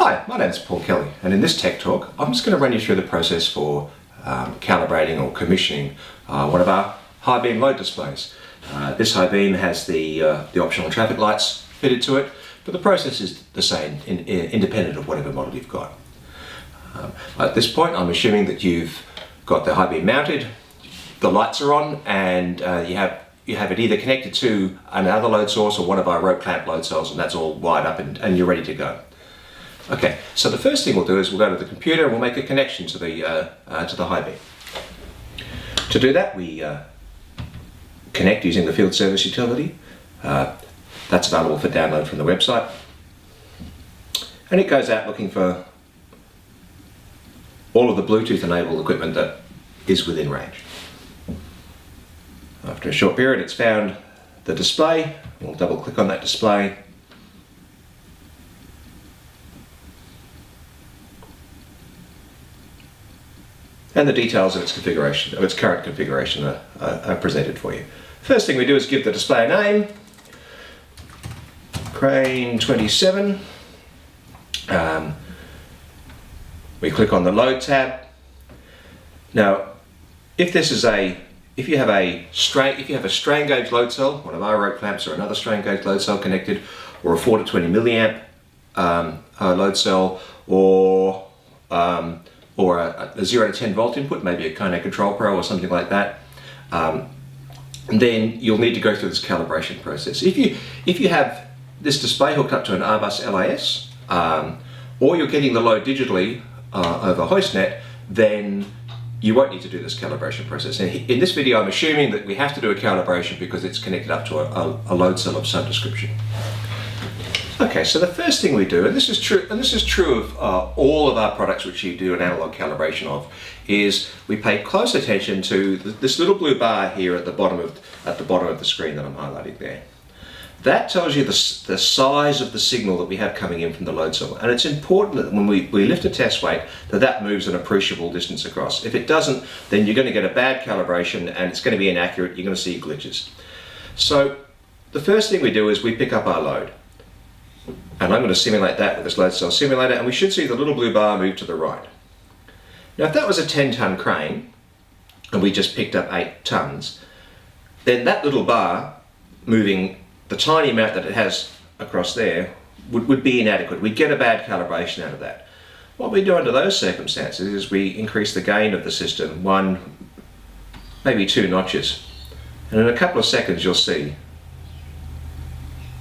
Hi, my name is Paul Kelly, and in this tech talk I'm just going to run you through the process for calibrating or commissioning one of our HiBeam load displays. This HiBeam has the optional traffic lights fitted to it, but the process is the same independent of whatever model you've got. At this point I'm assuming that you've got the HiBeam mounted, the lights are on, and you have it either connected to another load source or one of our rope clamp load cells, and that's all wired up and you're ready to go. Okay, so the first thing we'll do is we'll go to the computer and we'll make a connection to the HiBeam. To do that, we connect using the field service utility. That's available for download from the website. And it goes out looking for all of the Bluetooth enabled equipment that is within range. After a short period, it's found the display. We'll double click on that display. And the details of its configuration, of its current configuration, are presented for you. First thing we do is give the display a name, Crane 27. We click on the load tab. Now, if you have a strain gauge load cell, one of our rope clamps or another strain gauge load cell connected, or a 4 to 20 milliamp load cell, or a 0 to 10 volt input, maybe a Kone Control Pro or something like that, then you'll need to go through this calibration process. If you have this display hooked up to an RBus LIS, or you're getting the load digitally over HoistNet, then you won't need to do this calibration process. And in this video I'm assuming that we have to do a calibration because it's connected up to a load cell of some description. Okay, so the first thing we do, and this is true of all of our products which you do an analog calibration of, is we pay close attention to this little blue bar here at the bottom of the screen that I'm highlighting there. That tells you the size of the signal that we have coming in from the load cell, and it's important that when we lift a test weight that moves an appreciable distance across. If it doesn't, then you're going to get a bad calibration and it's going to be inaccurate. You're going to see glitches. So the first thing we do is we pick up our load. And I'm going to simulate that with this load cell simulator, and we should see the little blue bar move to the right. Now if that was a 10-ton crane and we just picked up 8 tons, then that little bar moving the tiny amount that it has across there would be inadequate. We'd get a bad calibration out of that. What we do under those circumstances is we increase the gain of the system 1, maybe 2 notches. And in a couple of seconds you'll see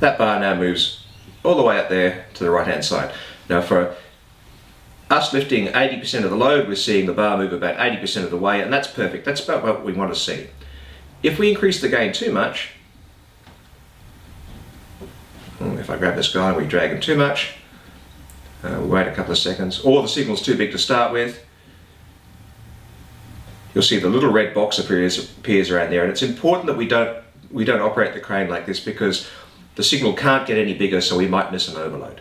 that bar now moves all the way up there to the right hand side. Now for us lifting 80% of the load, we're seeing the bar move about 80% of the way, and that's perfect. That's about what we want to see. If we increase the gain too much, if I grab this guy and we drag him too much, we'll wait a couple of seconds, or the signal's too big to start with, you'll see the little red box appears around there, and it's important that we don't operate the crane like this because the signal can't get any bigger, so we might miss an overload.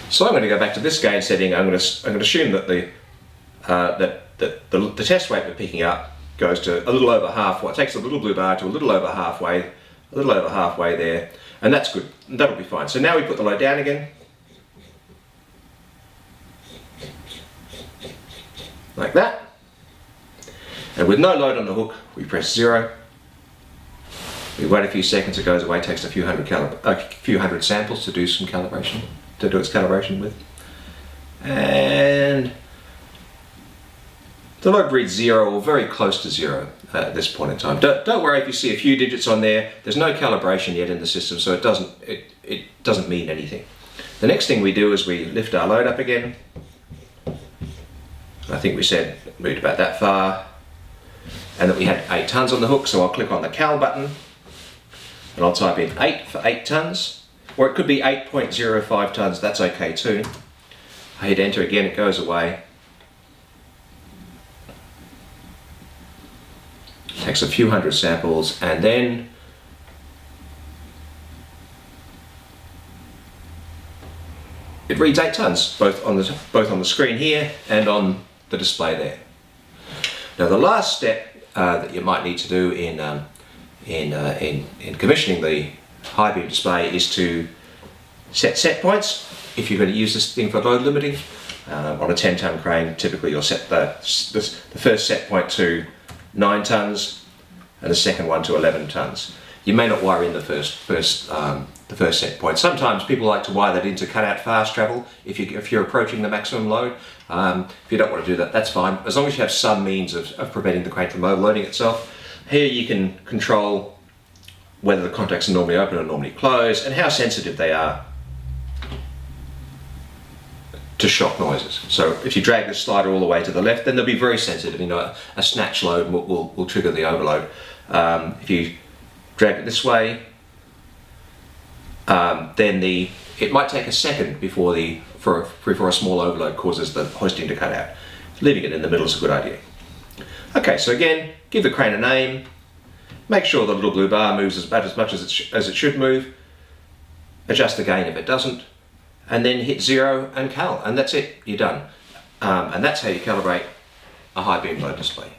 So I'm going to go back to this gain setting. I'm going to assume that the test weight we're picking up goes to a little over half. It takes the little blue bar to a little over halfway there, and that's good. That'll be fine. So now we put the load down again, like that, and with no load on the hook, we press 0. We wait a few seconds, it goes away, it takes a few hundred samples to do its calibration with. And the load reads 0 or very close to 0 at this point in time. Don't worry if you see a few digits on there. There's no calibration yet in the system, so it doesn't mean anything. The next thing we do is we lift our load up again. I think we said it moved about that far, and that we had 8 tons on the hook, so I'll click on the cal button. And I'll type in 8 for 8 tons, or it could be 8.05 tons, that's okay too. I hit enter again, it goes away. Takes a few hundred samples, and then it reads 8 tons, both on the screen here and on the display there. Now the last step that you might need to do in commissioning the HiBeam display is to set points. if you're going to use this thing for load limiting. On a 10-ton crane, typically you'll set the first set point to 9 tons and the second one to 11 tons. You may not wire in the first set point. Sometimes people like to wire that in to cut out fast travel if you're approaching the maximum load. If you don't want to do that, that's fine, as long as you have some means of preventing the crane from overloading itself. Here you can control whether the contacts are normally open or normally closed, and how sensitive they are to shock noises. So if you drag the slider all the way to the left, then they'll be very sensitive. You know, a snatch load will trigger the overload. If you drag it this way, then it might take a second before a small overload causes the hoisting to cut out. Leaving it in the middle is a good idea. Okay, so again, give the crane a name. Make sure the little blue bar moves about as much as it should move. Adjust the gain if it doesn't, and then hit 0 and cal, and that's it. You're done. And that's how you calibrate a HiBeam load display.